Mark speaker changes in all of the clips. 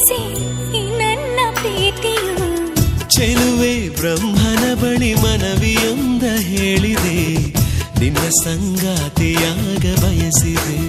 Speaker 1: ತಿಳಿಸಿ ನನ್ನ ಪ್ರೀತಿಯು.
Speaker 2: ಚೆಲುವೆ ಬ್ರಹ್ಮನ ಬಳಿ ಮನವಿಯೊಂದ ಹೇಳಿದೆ, ನಿನ್ನ ಸಂಗಾತಿಯಾಗ ಬಯಸಿದೆ.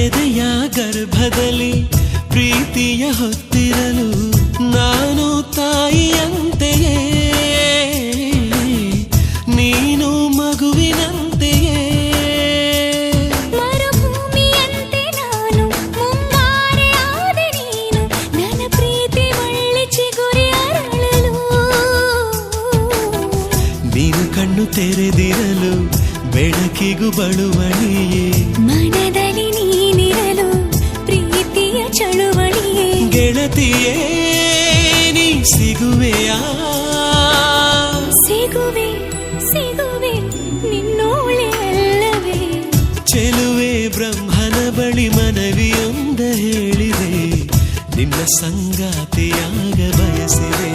Speaker 2: ಎದೆಯ ಗರ್ಭದಲ್ಲಿ ಪ್ರೀತಿಯ ಹೊತ್ತಿರಲು ನಾನು ತಾಯಿಯಂತೆಯೇ, ನೀನು ಮಗುವಿನಂತೆಯೇ.
Speaker 1: ಮರುಭೂಮಿಯಂತೆ ನಾನು ಮುಂಗಾರೆ ಆದೆ ನೀನು, ನನ್ನ ಪ್ರೀತಿ ಒಳ್ಳೆ ಚಿಗುರಿ ಅರಳಲು.
Speaker 2: ನೀನು ಕಣ್ಣು ತೆರೆದಿರಲು ಬೆಳಕಿಗೂ ಬಳುವಳಿಯೇ,
Speaker 1: ಮನದಲ್ಲಿ ನೀನಿರಲು ಪ್ರೀತಿಯ ಚಳುವಳಿಯೇ.
Speaker 2: ಗೆಳತಿಯೇ ನೀ ಸಿಗುವೆಯಾ?
Speaker 1: ಸಿಗುವೆ ಸಿಗುವೆ ನಿನ್ನೋಳೆ ಅಲ್ಲವೇ.
Speaker 2: ಚೆಲುವೆ ಬ್ರಹ್ಮನ ಬಳಿ ಮನವಿಯೊಂದ ಹೇಳಿದೆ, ನಿನ್ನ ಸಂಗಾತಿಯಾಗ ಬಯಸಿದೆ.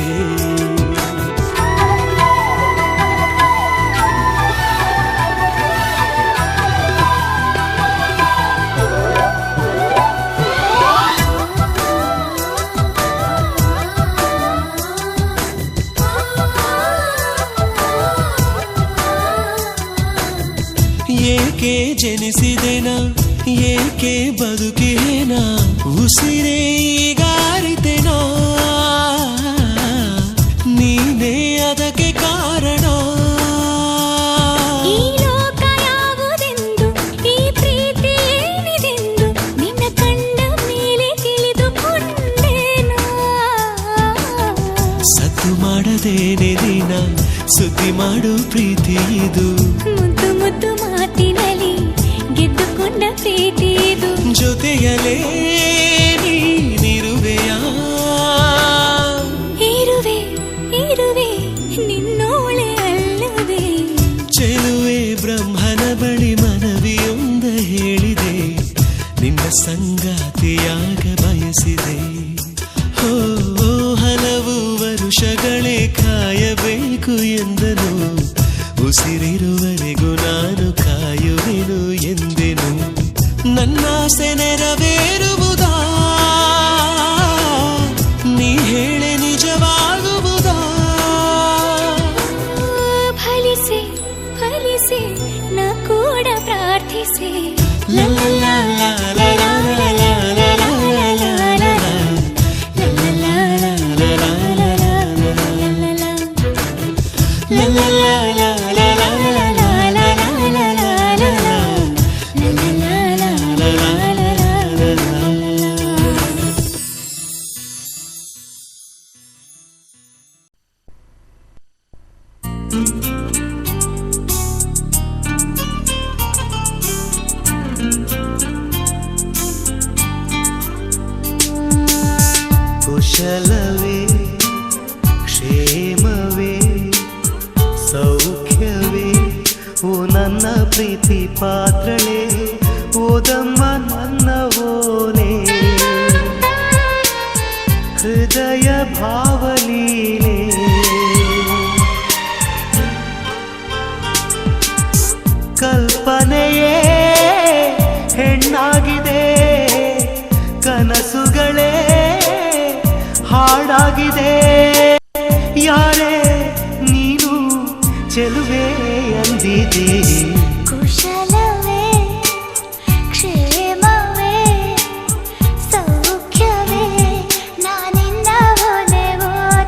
Speaker 2: ಏಕೆ ಜನಿಸಿದೆನಾ, ಏಕೆ ಬದುಕೇನಾ, ಉಸಿರೇ ಈಗಾರಿತೆನಾ, ನೀನೇ ಅದಕ್ಕೆ ಕಾರಣ.
Speaker 1: ಈ ಲೋಕ ಯಾವುದೆಂದು, ಈ ಪ್ರೀತಿ ಏನಿದೆಂದು ನಿನ್ನ ಕಂಡ ಮೇಲೆ ತಿಳಿದುಕೊಂಡೇನಾ.
Speaker 2: ಸತ್ತು ಮಾಡದೇನೆ ದಿನ ಸುದ್ದಿ ಮಾಡು ಪ್ರೀತಿ ಇದು,
Speaker 1: ಮುದ್ದು ಮುದ್ದು ಮಾತಿನಲ್ಲಿ ಗೆದ್ದುಕೊಂಡ ಪ್ರೀತಿ ಇದು.
Speaker 2: ಜೊತೆಯಲೇ ನೀನಿರುವೆಯಾ?
Speaker 1: ಇರುವೆ ಇರುವೆ ನಿನ್ನೋಳೆ ಅಲ್ಲವೇ.
Speaker 2: ಚೆಲುವೆ ಬ್ರಹ್ಮನ ಬಳಿ ಮನವಿಯೊಂದ ಹೇಳಿದೆ, ನಿನ್ನ ಸಂಗಾತಿಯಾಗ ಬಯಸಿದೆ. ಹೋ ಹಲವು ವರುಷಗಳೇ ಕಾಯಬೇಕು ಎಂದನು, ಉಸಿರಿರುವರೆಗೂ ನಾನು ಕಾಯುವೆನು ಎಂದೆನು. ನನ್ನಾಸೆ ನೆರವೇರುವುದಾ, ನೀ ಹೇಳೆ ನಿಜವಾಗುವುದಾ?
Speaker 1: ಫಲಿಸಿ ಫಲಿಸಿ ನಾ ಕೂಡ ಪ್ರಾರ್ಥಿಸಿ.
Speaker 2: ಕುಶಲವೇ ಕ್ಷೇಮವೇ ಸೌಖ್ಯವೇ ಓ ನನ್ನ ಪ್ರೀತಿ ಪಾತ್ರಳೆ, ಓದಮ್ಮ ನನ್ನ ಓನೆ. ಹೃದಯ ಭಾವಲೀಲೆ ಕಲ್ಪನೆಯೇ ಹೆಣ್ಣಾಗಿದೆ, ಕನಸುಗಳೇ ಹಾಡಾಗಿದೆ. ಯಾರೇ ನೀನು ಚೆಲುವೆ ಅಂದಿದೆ.
Speaker 1: ಕುಶಲವೇ ಕ್ಷೇಮವೇ ಸೌಖ್ಯವೇ ನಾನಿನ್ನ ಓನೆ ಓನೆ.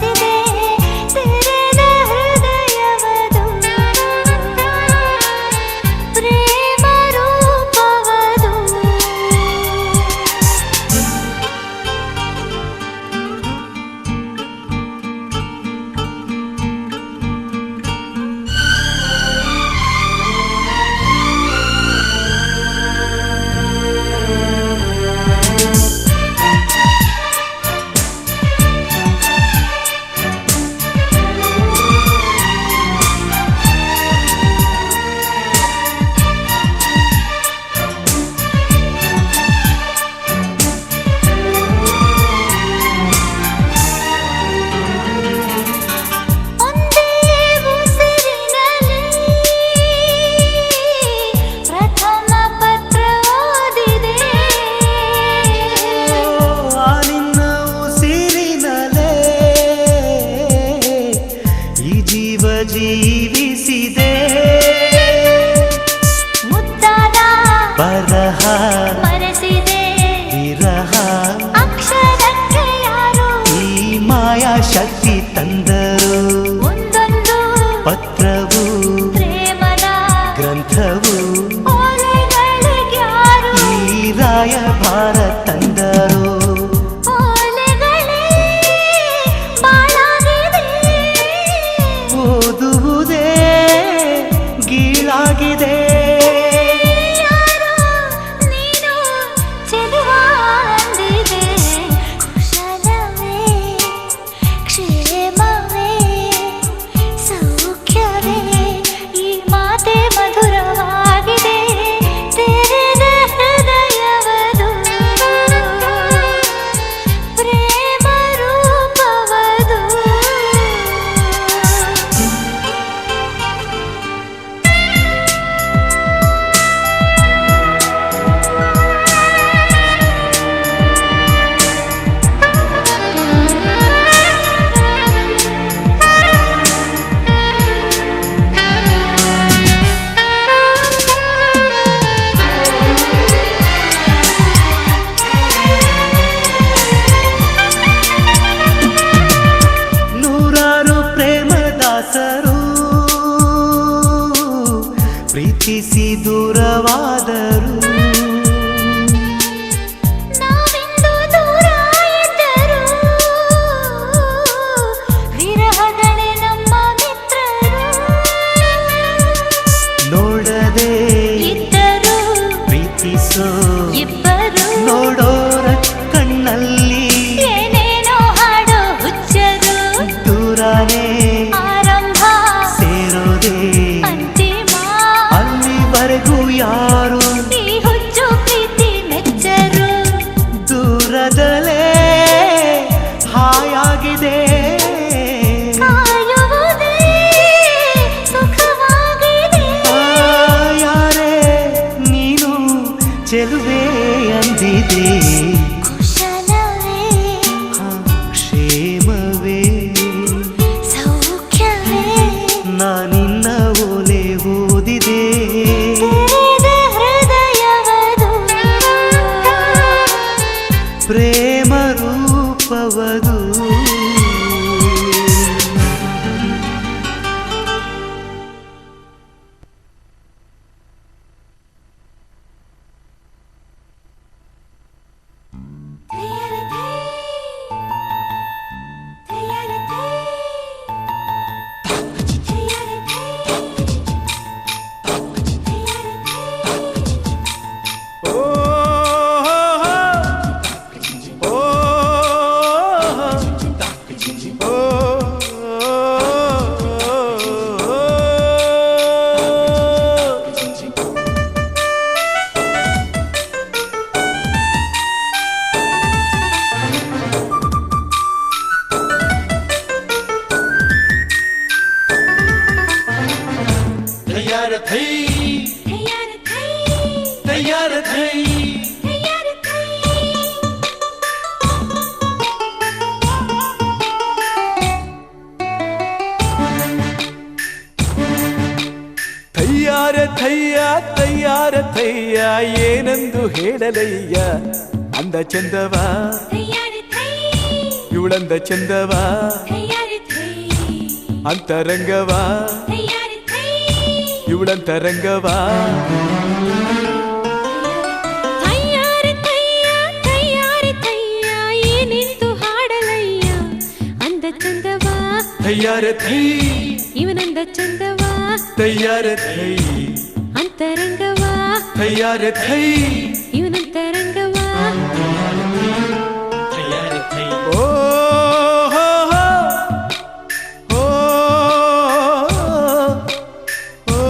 Speaker 2: ಬರಹ
Speaker 1: ಮರೆಸಿದೆ
Speaker 2: ವಿರಹ
Speaker 1: ಅಕ್ಷರಕ್ಕೆ ಯಾರು
Speaker 2: ಈ ಮಾಯಾ ಶಕ್ತಿ ತಂದರು
Speaker 1: ಒಂದೊಂದು
Speaker 2: ಪತ್ರವು
Speaker 1: ಪ್ರೇಮದ
Speaker 2: ಗ್ರಂಥವು
Speaker 1: ಓಲೆಗಳಿಗ್ಯಾರು
Speaker 2: ಈ ರಾಯಭಾರ ತಂದರು
Speaker 1: ಓಲೆಗಳೇ ಬಾಳಾಗಿದೆ
Speaker 2: ಓದುವುದೇ ಗೀಳಾಗಿದೆ
Speaker 1: ಯಾರೋ ನೀನು ಚೆಲುವ ಅಂದಿದೆ ಕುಶಲವೇ ಕ್ಷೇಮವೇ ಸೌಖ್ಯವೇ ಈ ಮಾತೆ ಮಧುರವಾಗಿದೆ ತೆರೆದ ಹೃದಯವದು ಪ್ರೇಮ ರೂಪವದು
Speaker 2: ನೂರಾರು ಪ್ರೇಮದಾಸರು ಪ್ರೀತಿಸಿ ದೂರವಾದರು
Speaker 1: ನಾವಿಂದು ದೂರ ಇದ್ದರು ವಿರಹಗಳೇ ನಮ್ಮ ಮಿತ್ರರು
Speaker 2: ನೋಡದೆ
Speaker 1: ಇದ್ದರು
Speaker 2: ಪ್ರೀತಿಸೋ
Speaker 1: ಇಬ್ಬರು
Speaker 2: ನೋಡೋರ ಕಣ್ಣಲ್ಲಿ
Speaker 1: ಏನೇನೋ ಹಾಡೋ ಹುಚ್ಚರು
Speaker 2: ದೂರನೇ
Speaker 1: ಆರಂಭ
Speaker 2: ಸೇರೋದೇ
Speaker 1: ಅಂತಿಮ
Speaker 2: ಅಲ್ಲಿವರೆಗೂ ಯಾರು
Speaker 1: ಈ ಹುಚ್ಚು ಪ್ರೀತಿ ಮೆಚ್ಚರು
Speaker 2: ದೂರದಲ್ಲೇ ಹಾಯಾಗಿದೆ
Speaker 1: ಕಾಯುವುದೇ ಸುಖವಾಗಿದೆ
Speaker 2: ಯಾರೇ ನೀನು ಚೆಲುವೆ ಅಂದಿದೆ
Speaker 1: ಕುಶಲವೇ
Speaker 2: ಕ್ಷೇಮವೇ
Speaker 1: ಸೌಖ್ಯವೇ
Speaker 2: ನಾನಿನ್ನ ಓಲೆ ಓದಿದೆ
Speaker 1: ತೆರೆದ ಹೃದಯವದು
Speaker 2: ಪ್ರೇಮ ರೂಪವದು ತಯಾರ ಥೈ ತಯಾರ ಥೈ ತಯ್ಯಾರ ಥಯ್ಯ ತಯ್ಯಾರ ಥಯ್ಯ ಏನೆಂದು ಹೇಳಲಯ್ಯ ಅಂದ ಚಂದವ ಇವಳಂದ ಚಂದವ ಅಂತರಂಗವ ಇವಳಂತರಂಗವ
Speaker 1: ಏನೆಂದು ಹಾಡಲಯ್ಯ ಅಂದ ಚಂದವ
Speaker 2: ತಯ್ಯಾರ ಥೈ
Speaker 1: ಇವನಂದ ಚಂದವ
Speaker 2: ತಯ್ಯಾರ ಥೈ
Speaker 1: ಅಂತರಂಗವ
Speaker 2: ತಯ್ಯಾರ ಥೈ
Speaker 1: ಇವನಂತರಂಗವ
Speaker 2: ಓ ಹೋ ಹೋ. ಓ ಓ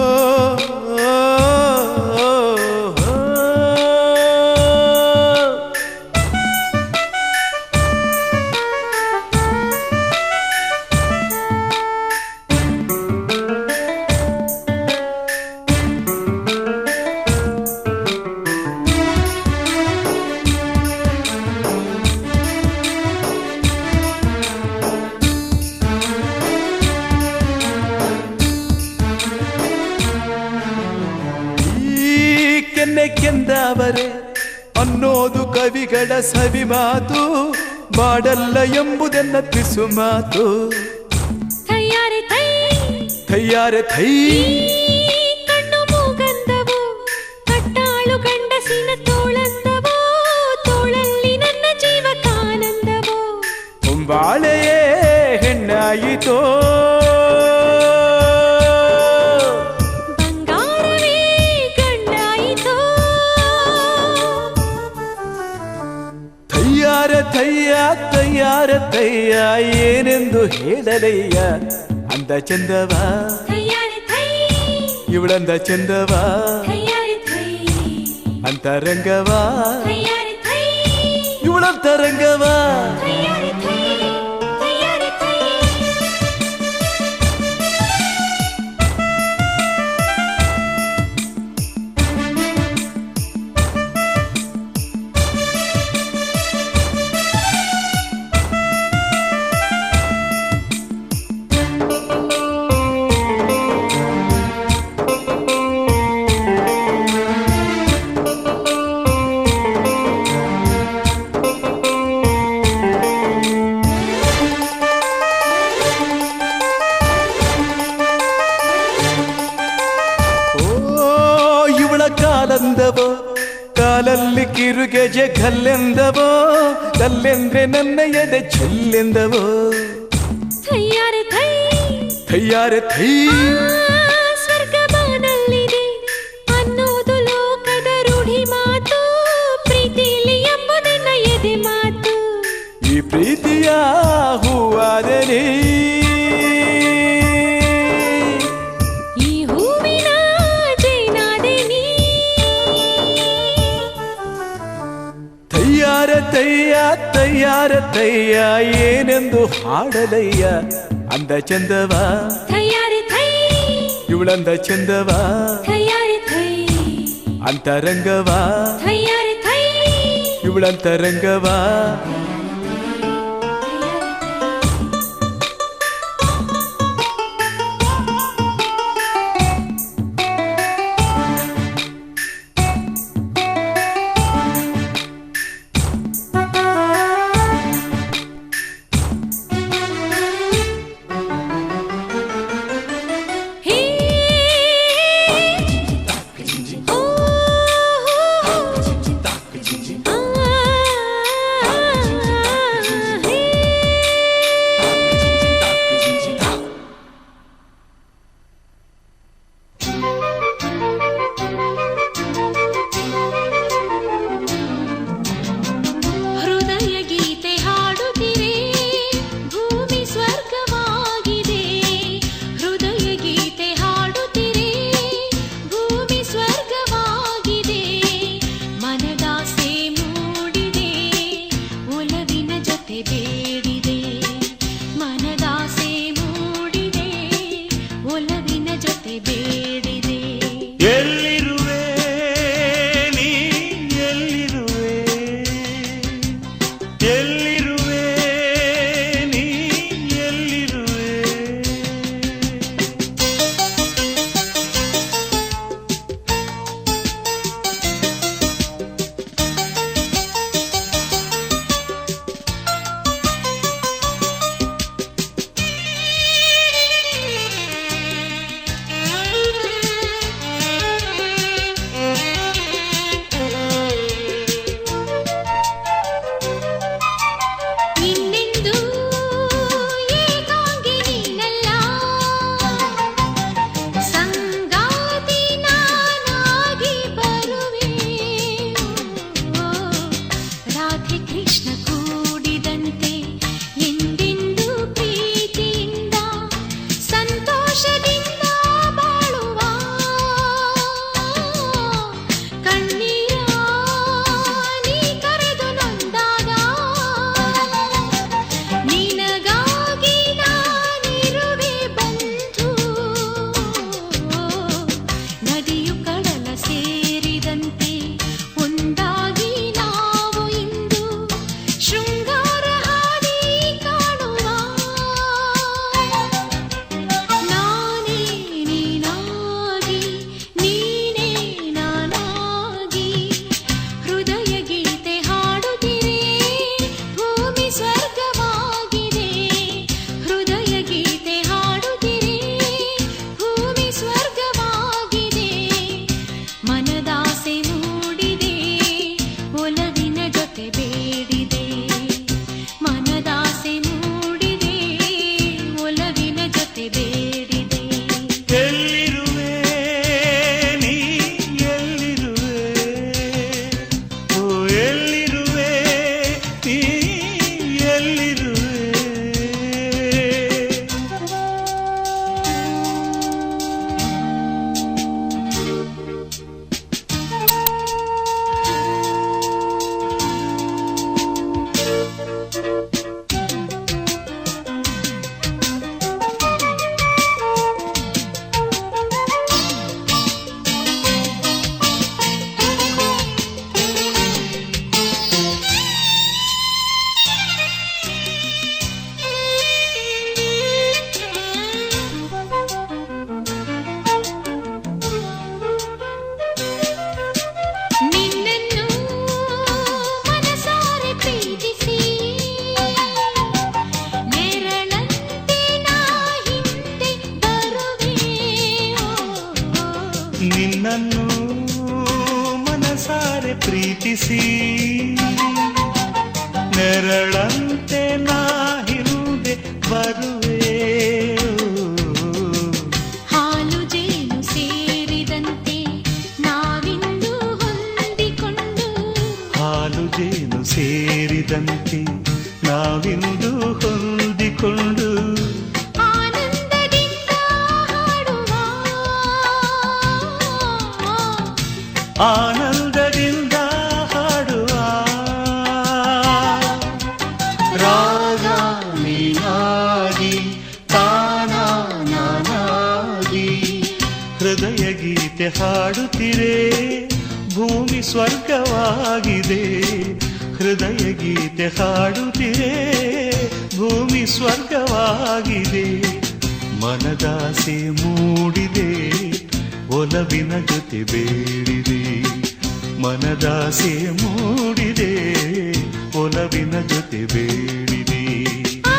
Speaker 3: ಪ್ರೀತಿಯನ್ನೇ ಕೆಂದವರೆ ಅನ್ನೋದು ಕವಿಗಳ ಸವಿ ಮಾತು, ಮಾಡಲ್ಲ ಎಂಬುದೆನ್ನ ಪಿಸು ಮಾತು.
Speaker 1: ಥಯ್ಯಾರೆ ಥೈ
Speaker 3: ಥಯ್ಯಾರೆ ಥೈ
Speaker 1: ಕಣ್ಣು ಮೂಗಂದವು, ಕಟ್ಟಾಳು ಗಂಡಸಿನ ತೋಳಂದವೋ, ತೋಳಲ್ಲಿ ನನ್ನ ಜೀವಕಾನಂದವೋ.
Speaker 3: ಹೊಂಬಾಳೆಯೇ ಹೆಣ್ಣಾಯಿತೋ,
Speaker 1: ಬಂಗಾರವೇ ಗಂಡಾಯಿತೋ.
Speaker 3: ತಯ್ಯಾರ ತಯ್ಯ ತಯ್ಯಾರ ತಯ್ಯ ಏನೆಂದು ಹೇಳಲಯ್ಯ. ಅಂದ ಚಂದವ
Speaker 1: ಥಯ್ಯಾರೆ ಥೈ
Speaker 3: ಇವಳಂದ ಚಂದವ,
Speaker 1: ಥಯ್ಯಾರೆ ಥೈ
Speaker 3: ಅಂತರಂಗವ
Speaker 1: ಥಯ್ಯಾರೆ ಥೈ
Speaker 3: ಇವಳಂತರಂಗವ.
Speaker 1: ಥಯ್ಯಾರೆ ಥೈ ಥಯ್ಯಾರೆ ಥೈ.
Speaker 3: ಕಾಲಂದವೋ ಕಾಲಲ್ಲಿ ಕಿರುಗೆಜೆ ಕಲ್ಲೆಂದವೋ, ಕಲ್ಲೆಂದ್ರೆ ನನ್ನ ಎದೆ ಚೆಲ್ಲೆಂದವೋ.
Speaker 1: ಥಯ್ಯಾರೆ ಥೈ
Speaker 3: ಥಯ್ಯಾರೆ ಥೈ
Speaker 1: ಸ್ವರ್ಗ ಬಾನಲ್ಲಿದೆ ಅನ್ನೋದು ಲೋಕದ ರೂಢಿ ಮಾತು, ಪ್ರೀತಿಲಿ ಎಂಬುದನ್ನ ಎದೆ ಮಾತು.
Speaker 3: ಈ ಪ್ರೀತಿಯ ಹೂವಾದನೆ,
Speaker 1: ಈ ಹೂವಿನ ಜೇನಾದೆ ನೀ.
Speaker 3: ತಯ್ಯಾರ ತಯ್ಯ ತಯ್ಯಾರ ತಯ್ಯ ಏನೆಂದು ಹಾಡಲಯ್ಯ. ಅಂದ ಚಂದವ
Speaker 1: ಥಯ್ಯಾರೆ ಥೈ
Speaker 3: ಇವಳಂದ ಚಂದವ,
Speaker 1: ಥಯ್ಯಾರೆ ಥೈ
Speaker 3: ಅಂತರಂಗವ
Speaker 1: ಥಯ್ಯಾರೆ ಥೈ
Speaker 3: ಇವಳಂತರಂಗವ.
Speaker 1: ಹೇ ಓ ಆ
Speaker 4: ಕಂಡರೆ ಪ್ರೀತಿಸಿ ನೆರಳಂತೆ ನಾ ಹಿಂದೆ ಬರುವೆ
Speaker 1: ಹಾಲು ಜೇನು ಸೇರಿದಂತೆ ನಾವಿಂದು ಹೊಂದಿಕೊಂಡು
Speaker 4: ಹಾಲು ಜೇನು ಸೇರಿದಂತೆ ನಾವಿಂದು ಹೊಂದಿಕೊಂಡು
Speaker 1: ಆನಂದದಿಂದ ಹಾಡುವ
Speaker 4: ಆನಂದದಿಂದ ಹಾಡುವ ರಾಗ ನೀನಾಗಿ ತಾನಾನಾಗಿ ಹೃದಯ ಗೀತೆ ಹಾಡುತ್ತಿರೆ ಭೂಮಿ ಸ್ವರ್ಗವಾಗಿದೆ ಹೃದಯ ಗೀತೆ ಹಾಡುತ್ತಿರೆ ಭೂಮಿ ಸ್ವರ್ಗವಾಗಿದೆ ಮನದಾಸೆ ಮೂಡಿದೆ ಒಲವಿನ ಜೊತೆ ಬೇಡಿದೆ ಮನದಾಸೆ ಮೂಡಿದೆ ಒಲವಿನ ಜೊತೆ ಬೇಡಿದೆ ಆ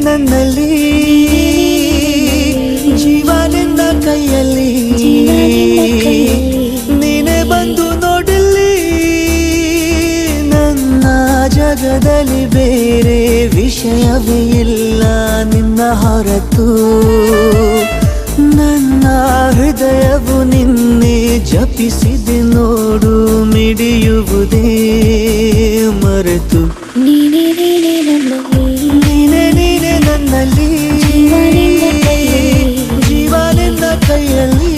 Speaker 2: ನನ್ನಲ್ಲಿ ಜೀವ ನಿನ್ನ ಕೈಯಲ್ಲಿ ನೀನೆ ಬಂದು ನೋಡಲಿ ನನ್ನ ಜಗದಲ್ಲಿ ಬೇರೆ ವಿಷಯವೇ ಇಲ್ಲ ನಿನ್ನ ಹೊರತು ನನ್ನ ಹೃದಯವು ನಿನ್ನೆ ಜಪಿಸಿದೆ ನೋಡು ಮಿಡಿಯುವುದೇ ಮರೆತು ನೀನೆ ನನ್ನಲ್ಲಿ ಜೀವ ನಿನ್ನ ಕೈಯಲ್ಲಿ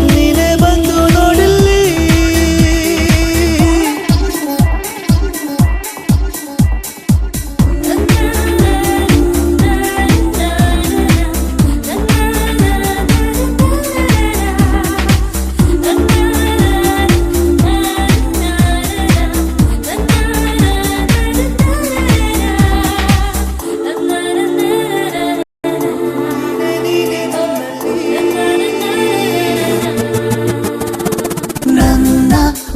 Speaker 2: ನೀನೆ ಬಂದು ನೋಡಲಿ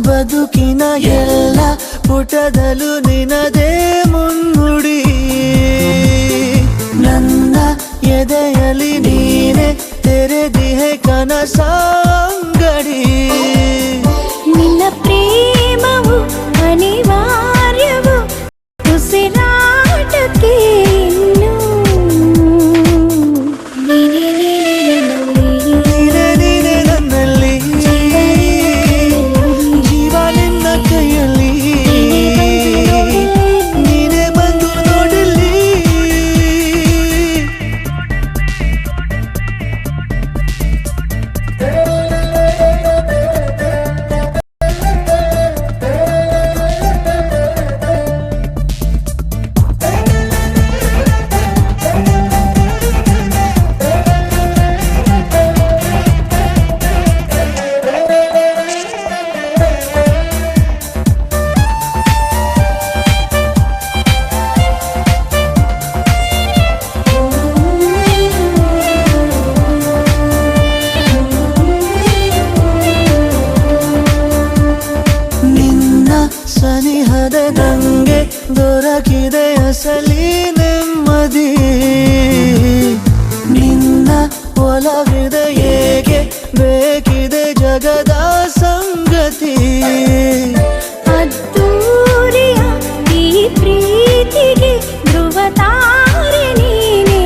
Speaker 2: ಬದುಕಿನ ಎಲ್ಲ ಪುಟದಲ್ಲೂ ನಿನದೇ ಮುನ್ನುಡಿ ನನ್ನ ಎದೆಯಲ್ಲಿ ನೀನೆ ತೆರೆದಿಹೆ ಕನಸಾಂಗಡಿ
Speaker 1: ನಿನ್ನ ಪ್ರೇಮವು ಅನಿವಾರ್ಯವು ಉಸಿರಾಟಕ್ಕೆ ಇನ್ನು
Speaker 2: ನೀನೆ ನನ್ನಲ್ಲಿ ಜೀವ ನಿನ್ನ ಕೈಯಲ್ಲಿ ನೀನೆ ಬಂದು ನೋಡಲಿ ಸನಿಹದ ನಂಗೆ ದೊರಕಿದೆ ಅಸಲಿ ನೆಮ್ಮದಿ ನಿನ್ನ ಒಲವಿದೆ ಏಕೆ ಬೇಕಿದೆ ಜಗದ ಸಂಗತಿ
Speaker 1: ಅದ್ದೂರಿಯ ಈ ಪ್ರೀತಿಗೆ ಧ್ರುವ ತಾರೆ ನೀನೇ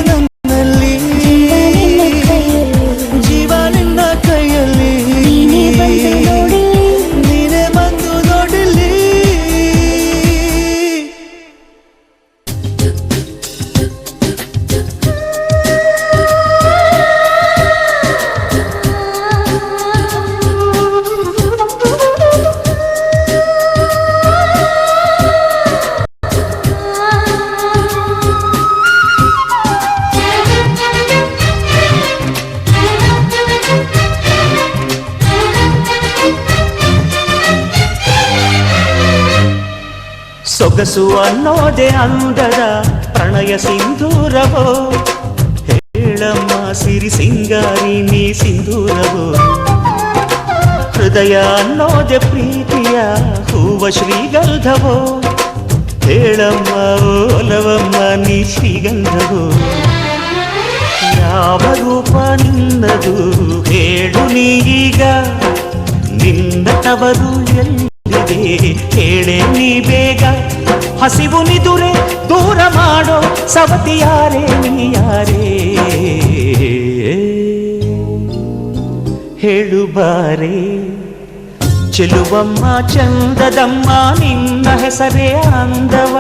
Speaker 2: ನನ್ನಲ್ಲಿ ಜೀವ ನಿನ್ನ ಕೈಯಲ್ಲಿ ನೀನೆ ಬಂದು ನೋಡಲಿ
Speaker 4: ಸೊಗಸು ಅನ್ನೋದೆ ಅಂದದ ಪ್ರಣಯ ಸಿಂಧೂರವೋ ಹೇಳಮ್ಮ ಸಿರಿ ಸಿಂಗಾರಿ ನೀ ಸಿಂಧೂರವೋ ಹೃದಯ ಅನ್ನೋದೆ ಪ್ರೀತಿಯ ಹೂವ ಶ್ರೀಗಂಧವೋ ಹೇಳಮ್ಮ ಓಲವಮ್ಮ ನೀ ಶ್ರೀಗಂಧವೋ ಯಾವ ರೂಪ ನಿನ್ನದು ಹೇಳು ನೀಗ ನಿನ್ನ ತವರು ಎಲ್ಲಿದೆ ಹೇಳೆ ನೀ ಬೇಗ ಹಸಿವು ನಿದುರೆ ದೂರ ಮಾಡೋ ಸವತಿಯಾರೇ ನೀಯಾರೇ ಹೇಳು ಬಾರೆ ಚೆಲುವಮ್ಮ ಚಂದದಮ್ಮ ನಿನ್ನ ಹೆಸರೇ ಅಂದವ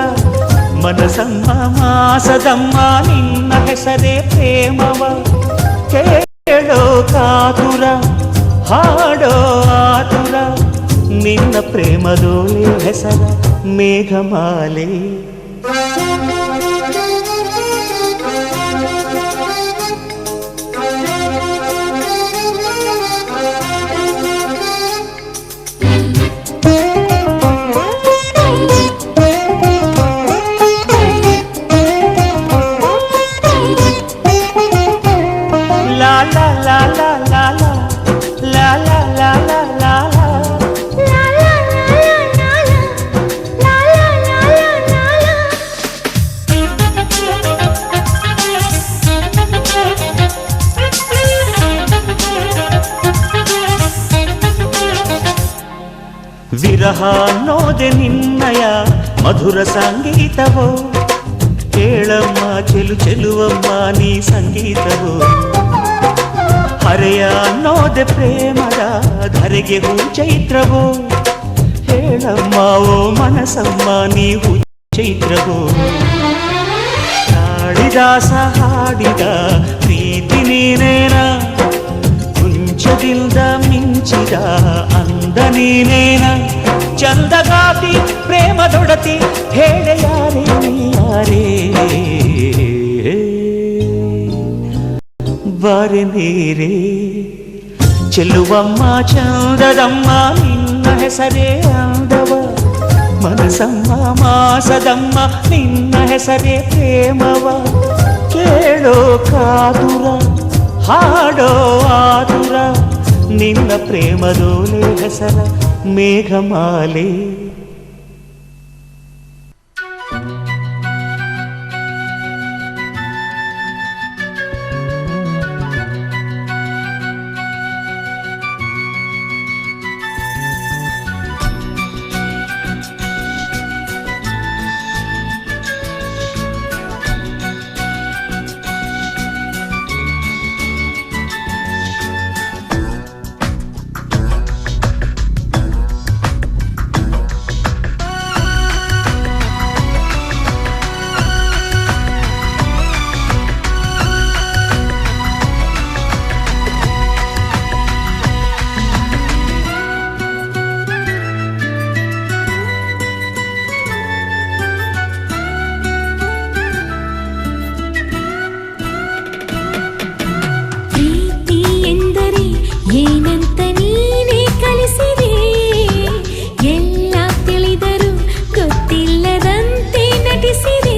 Speaker 4: ಮನಸಮ್ಮ ಮಾಸದಮ್ಮ ನಿನ್ನ ಹೆಸರೇ ಪ್ರೇಮವ ಕೇಳೋ ಕಾತುರ ಹಾಡೋ ಆತುರ ನಿನ್ನ ಪ್ರೇಮದೋಳೆ ಹೆಸರ ಮೇಘಮಾಲೆ la la la la la la la la la la la ವಿರಹ ಅನ್ನೋದೆ ನಿನ್ನಯ ಮಧುರ ಸಂಗೀತವೋ ಕೇಳಮ್ಮ ಚೆಲುವಮ್ಮ ನೀ ಸಂಗೀತವೋ ಹರೆಯ ಅನ್ನೋದೆ ಪ್ರೇಮದ ಧರೆಗೆ ಹೂ ಚೈತ್ರವೋ ಹೇಳಮ್ಮ ಓ ಮನಸಮ್ಮ ನೀವು ಚೈತ್ರವೋ ಕಾಳಿದಾಸ ಹಾಡಿದ ಪ್ರೀತಿ ನೀನೇನ ಕುಂಚದಿಂದ ಮಿಂಚಿದ ಅಂದ ನೀನೇನ ಚಂದಗಾತಿ ಪ್ರೇಮದೊಡತಿ ಹೇಳ ಯಾರೇ ನೀಯಾರೇ ಬಾರೆ ನೀರೇ ಚೆಲ್ಲುವಮ್ಮ ಚಂದದಮ್ಮ ನಿನ್ನ ಹೆಸರೇ ಅಂದವ ಮನಸಮ್ಮ ಮಾಸದಮ್ಮ ನಿನ್ನ ಹೆಸರೇ ಪ್ರೇಮವ ಕೇಳೋ ಕಾದುರ ಹಾಡೋ ಆದುರ ನಿನ್ನ ಪ್ರೇಮದೋಲೆ ಹೆಸರ ಮೇಘಮಾಲೆ
Speaker 1: ಏನಂತ ನೀನೇ ಕಲಿಸಿದೆ ಎಲ್ಲ ತಿಳಿದರೂ ಗೊತ್ತಿಲ್ಲದಂತೆ ನಟಿಸಿದೆ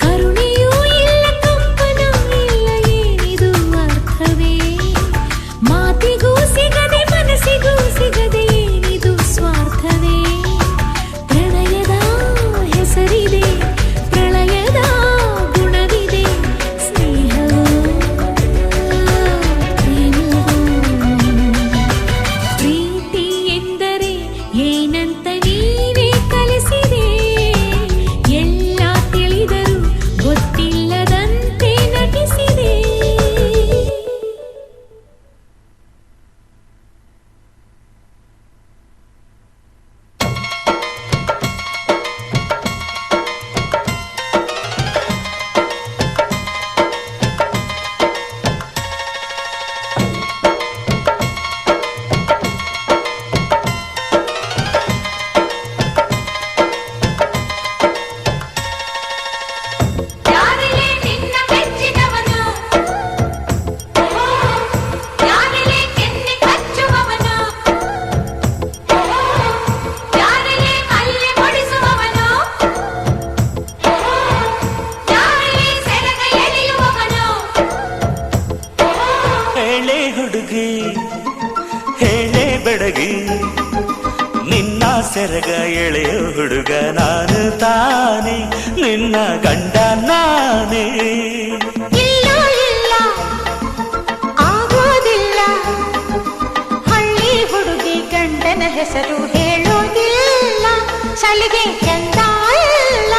Speaker 1: ಕರುಣೆಯೂ ಇಲ್ಲ ಕಂಪನ ಇಲ್ಲ ಏನಿದು ಅರ್ಥವೇ ಮಾತಿಗೂ ಸಿಗದೆ ಮನಸ್ಸಿಗೂ ಸಿಗದೆ ಏನಿದು ಸ್ವಾರ್ಥವೇ ಪ್ರಣಯದ ಹೆಸರಿದೆ ಪ್ರಳಯದ ಗುಣವಿದೆ ಸ್ನೇಹವೂ ಏನಂತ ನೀನೇ ಕಲಿಸಿದೆ ಎಲ್ಲ ತಿಳಿದರೂ ಗೊತ್ತಿಲ್ಲದಂತೆ ನಟಿಸಿದೆ
Speaker 4: ಹೇಳೆ ಬೆಡಗಿ ನಿನ್ನ ಸೆರಗ ಎಳೆಯೋ ಹುಡುಗ ನಾನು ತಾನೆ ನಿನ್ನ ಗಂಡ ನಾನೇ
Speaker 1: ಇಲ್ಲ ಇಲ್ಲ ಆಗೋದಿಲ್ಲ ಹಳ್ಳಿ ಹುಡುಗಿ ಗಂಡನ ಹೆಸರು ಹೇಳೋದಿಲ್ಲ ಸಲಿಗೆ ಚಂದ ಇಲ್ಲ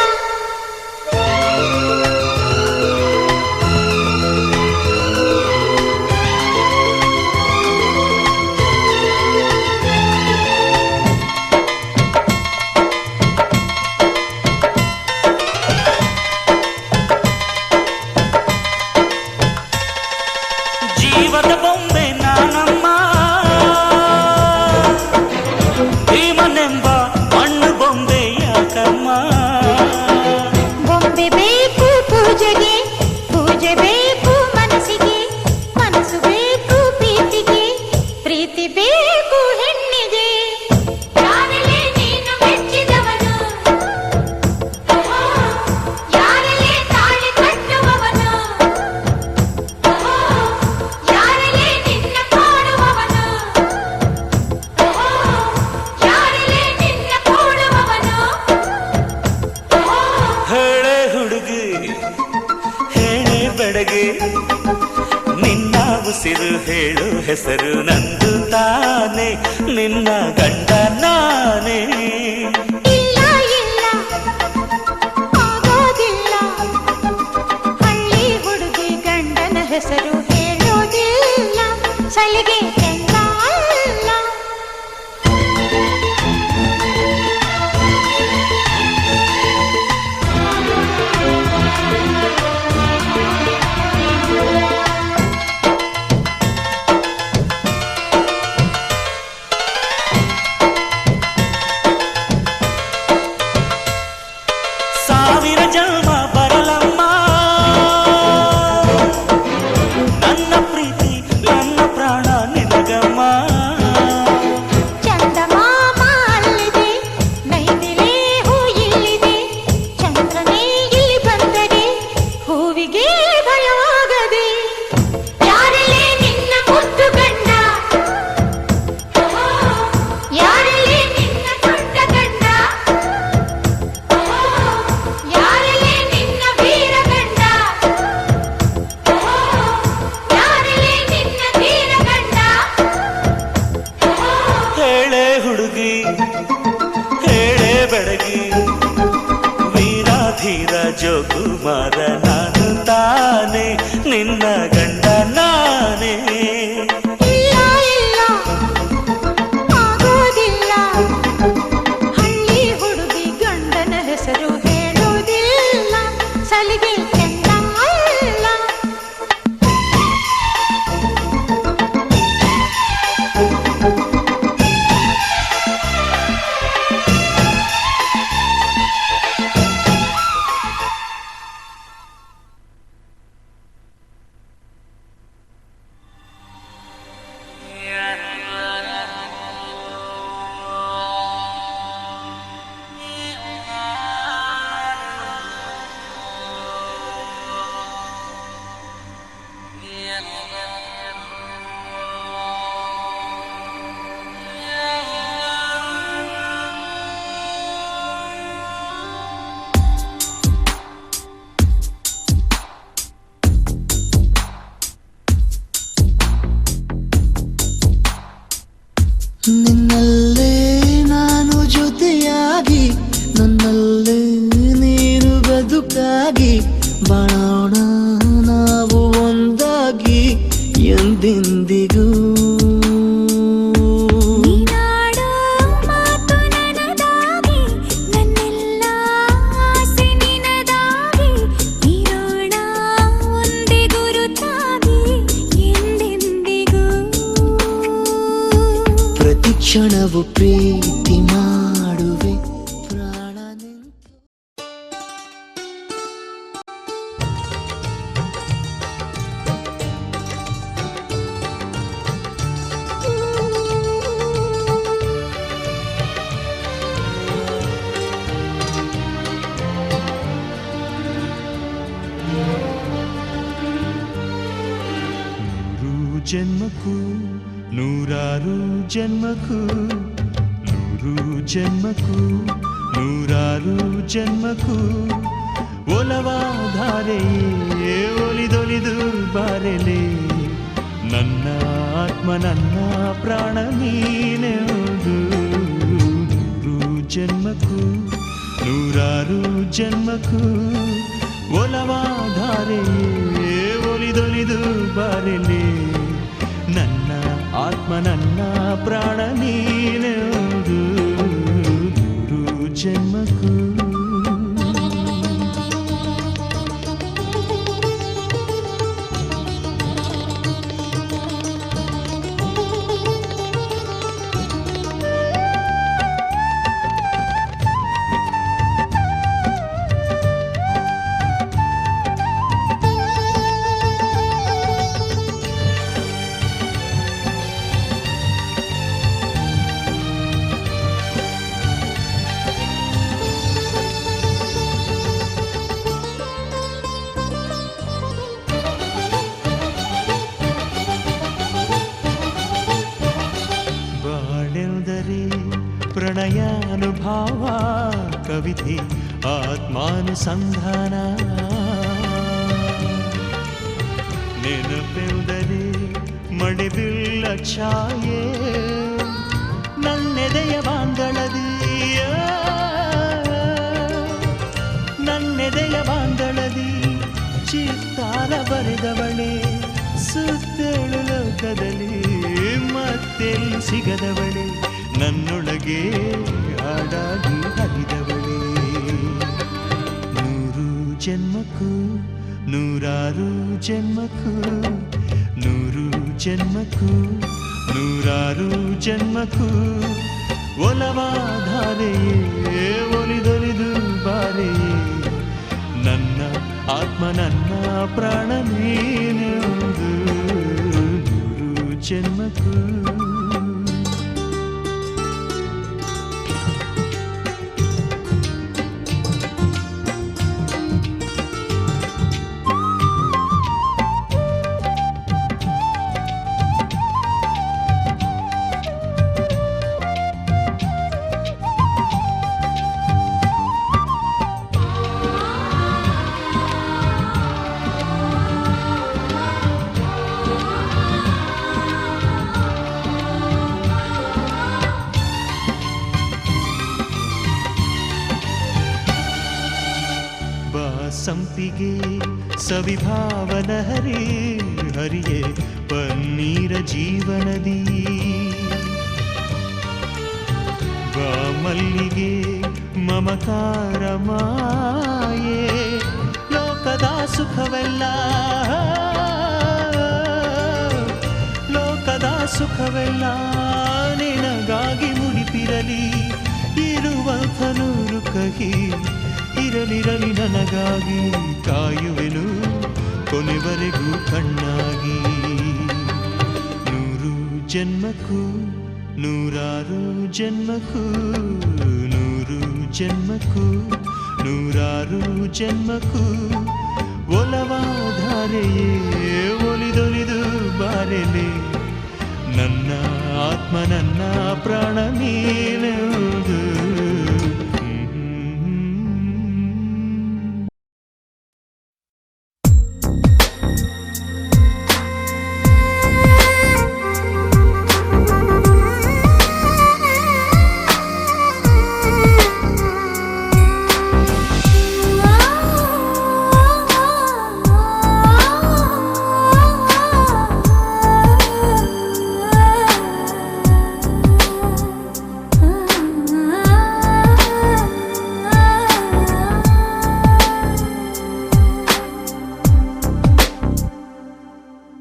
Speaker 4: ಜೀವದ ಬೊಂಬೆ ನಾನಮ್ಮ ಭೀಮನೆಂಬ ಮಣ್ಣು ಬೊಂಬೆ ಯಾಕಮ್ಮ
Speaker 1: ಬೊಂಬೆ ಬೇಕು ಪೂಜೆಗೆ ಪೂಜೆ ಬೇಕು ಮನಸ್ಸಿಗೆ ಮನಸ್ಸು ಬೇಕು ಪ್ರೀತಿಗೆ ಪ್ರೀತಿ ಬೇಕು ಹೆಣ್ಣಿಗೆ ಯಾರಲ್ಲೇ ನೀನು ಮೆಚ್ಚಿದವನು ಯಾರಲ್ಲೇ ತಾಳಿ ಕಟ್ಟುವವನು ಯಾರಲ್ಲೇ ನಿನ್ನ ಕಾಡುವವನು ಯಾರಲ್ಲೇ ನಿನ್ನ ಕೂಡುವವನು
Speaker 4: ಹೇಳೆ ಹುಡುಗಿ ಹೇಳೆ ಬೆಡಗಿ ನಿನ್ನ ಉಸಿರು ಹೇಳು ಹೆಸರು ನಂದು ತಾನೆ ನಿನ್ನ ಗಂಡ ನಾನೇ.
Speaker 1: ಇಲ್ಲ ಇಲ್ಲ ಆಗೋದಿಲ್ಲ, ಹಳ್ಳಿ ಹುಡುಗಿ ಗಂಡನ ಹೆಸರು ಹೇಳೋದಿಲ್ಲ, ಸಲಿಗೆ ಕೆಂಡ ಅಲ್ಲ.
Speaker 4: ಸಾವಿರ ಜನ್ಮ ಬರಲಮ್ಮ ನನ್ನ ಪ್ರೀತಿ ನನ್ನ ಪ್ರಾಣ ನಿನಗಮ್ಮ.
Speaker 1: ಚಂದಮಾಮ ಅಲ್ಲಿದೆ, ನೈದಿಲೆ ಹೂ ಇಲ್ಲಿದೆ, ಚಂದ್ರನೇ ಇಲ್ಲಿ ಬಂದರೆ ಹೂವಿಗೆ ಭಯವಾಗದೆ. ಯಾರಲ್ಲೇ ನಿನ್ನ ಮುದ್ದು ಗಂಡ, ಯಾರಲ್ಲೇ ನಿನ್ನ ದೊಡ್ಡ ಗಂಡ, ಯಾರಲ್ಲೇ ನಿನ್ನ ವೀರ ಗಂಡ, ಯಾರಲ್ಲೇ ನಿನ್ನ ಧೀರ ಗಂಡ.
Speaker 4: ಹೇಳೆ ಹುಡುಗಿ ಹೇಳೆ ಬೆಡಗಿ, ವೀರ ಧೀರ ಜೋಕುಮಾರ ನಾನು ತಾನೆ ನಿನ್ನ ಗಂಡ ನಾನೇ.
Speaker 1: ಇಲ್ಲ ಇಲ್ಲ ಆಗೋದಿಲ್ಲ, ಹಳ್ಳಿ ಹುಡುಗಿ ಗಂಡನ ಹೆಸರು ಹೇಳೋದಿಲ್ಲ, ಸಲಿಗೆ ಕೆಂಡ ಅಲ್ಲ.
Speaker 2: ನಿನ್ನಲ್ಲೇ ನಾನು ಜೊತೆಯಾಗಿ ನನ್ನಲ್ಲೇ ನೀನು ಬದುಕಾಗಿ ಬಾಳೋಣ ನಾವು ಒಂದಾಗಿ ಎಂದೆಂದಿಗೂ.
Speaker 1: ನೀನಾಡೋ ಮಾತು ನನದಾಗಿ, ನನ್ನೆಲ್ಲ ಆಸೆ ನಿನದಾಗಿ, ಇರೋಣ ಒಂದೇ ಗುರುತಾಗಿ ಎಂದೆಂದಿಗೂ.
Speaker 2: ಪ್ರತಿ ಕ್ಷಣವು ಪ್ರೀತಿ ಮಾಡುವೆ ಪ್ರಾಣ ನಿಂತು.
Speaker 3: ಜನ್ಮಕ್ಕೂ ನೂರಾರು ಜನ್ಮಕ್ಕೂ, ನೂರು ಜನ್ಮಕ್ಕೂ ನೂರಾರು ಜನ್ಮಕ್ಕೂ ಒಲವಾಧಾರೆಯೇ ಒಲಿದೊಲಿದು ಬಾರೆಲೆ. ನನ್ನ ಆತ್ಮ ನನ್ನ ಪ್ರಾಣ ನೀನೆಂದು. ನೂರು ಜನ್ಮಕ್ಕೂ ನೂರಾರು ಜನ್ಮಕ್ಕೂ ಒಲವಾಧಾರೆಯೇ ಒಲಿದೊಲಿದು ಬಾರೆಲೆ. ನನ್ನ ಆತ್ಮ ನನ್ನ ಪ್ರಾಣ ನೀನೆಂದು. ನೂರು ಜನ್ಮಕ್ಕೂ. ಪ್ರಣಯಾನುಭಾವ ಕವಿತೆ ಆತ್ಮಾನುಸಂಧಾನ ನೆನಪೆಂದರೆ ಮಳೆಬಿಲ್ಲ ಛಾಯೆ ನನ್ನೆದೆಯ ಬಾಂದಳದಿ ನನ್ನೆದೆಯ ಬಾಂದಳದಿ ಚಿತ್ತಾರ ಬರೆದವಳೆ ಸುತ್ತೇಳು ಲೋಕದಲ್ಲಿ ಮತ್ತೆಲ್ಲಿ ಸಿಗದವಳೆ ನನ್ನೊಳಗೆ ಹಾಡಾಗಿ ಹರಿದವಳೆ ನೂರು ಜನ್ಮಕ್ಕೂ ನೂರಾರು ಜನ್ಮಕ್ಕೂ ನೂರು ಜನ್ಮಕ್ಕೂ ನೂರಾರು ಜನ್ಮಕ್ಕೂ ಒಲವಾಧಾರೆಯೇ ಒಲಿದೊಲಿದು ಬಾರೆಯೇ ನನ್ನ ಆತ್ಮ ನನ್ನ ಪ್ರಾಣ ನೀನೆಂದು ನೂರು ಜನ್ಮಕ್ಕೂ ಸಂಪಿಗೆ ಸವಿಭಾವನ ಹರಿ ಹರಿಯೇ ಪನ್ನೀರ ಜೀವನದಿ ಬಾ ಮಲ್ಲಿಗೆ ಮಮಕಾರ ಮಾಯೆ ಲೋಕದ ಸುಖವೆಲ್ಲ ಲೋಕದ ಸುಖವೆಲ್ಲ ನಿನಗಾಗಿ ಮುಡಿಪಿರಲಿ ಇರುವಂಥ ನೂರು ಕಹಿ ಇರಲಿರಲಿ ನನಗಾಗಿ ಕಾಯುವೆನು ಕೊನೆವರೆಗೂ ಕಣ್ಣಾಗಿ ನೂರು ಜನ್ಮಕ್ಕೂ ನೂರಾರು ಜನ್ಮಕ್ಕೂ ನೂರು ಜನ್ಮಕ್ಕೂ ನೂರಾರು ಜನ್ಮಕ್ಕೂ ಒಲವಾಧಾರೆಯೇ ಒಲಿದೊಲಿದು ಬಾರೆಲೆ ನನ್ನ ಆತ್ಮ ನನ್ನ ಪ್ರಾಣ ನೀನೆಂದು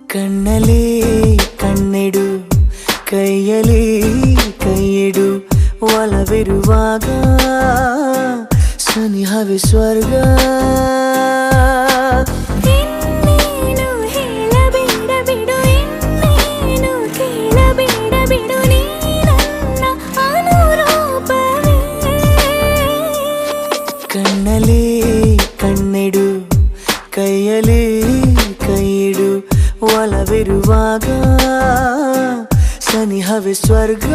Speaker 5: ಕಣ್ಣಲ್ಲಿ ಕಣ್ಣಿಡು ಕೈಯಲ್ಲಿ ಕೈಯಿಡು ಒಲವಿರುವಾಗ ಸನಿಹವೇ ಸ್ವರ್ಗ
Speaker 1: ಇನ್ನೇನು ಹೇಳಬೇಡ ಬಿಡು ಇನ್ನೇನು ಕೇಳಬೇಡ ಬಿಡು ನೀ ನನ್ನ ಅನುರೂಪವೇ
Speaker 5: ಕಣ್ಣಲ್ಲಿ ಕಣ್ಣಿಡು ಕೈಯಲ್ಲಿ ಕೈಯಿಡು ಒಲವಿರುವಾಗ ಸನಿಹವೇ ಸ್ವರ್ಗ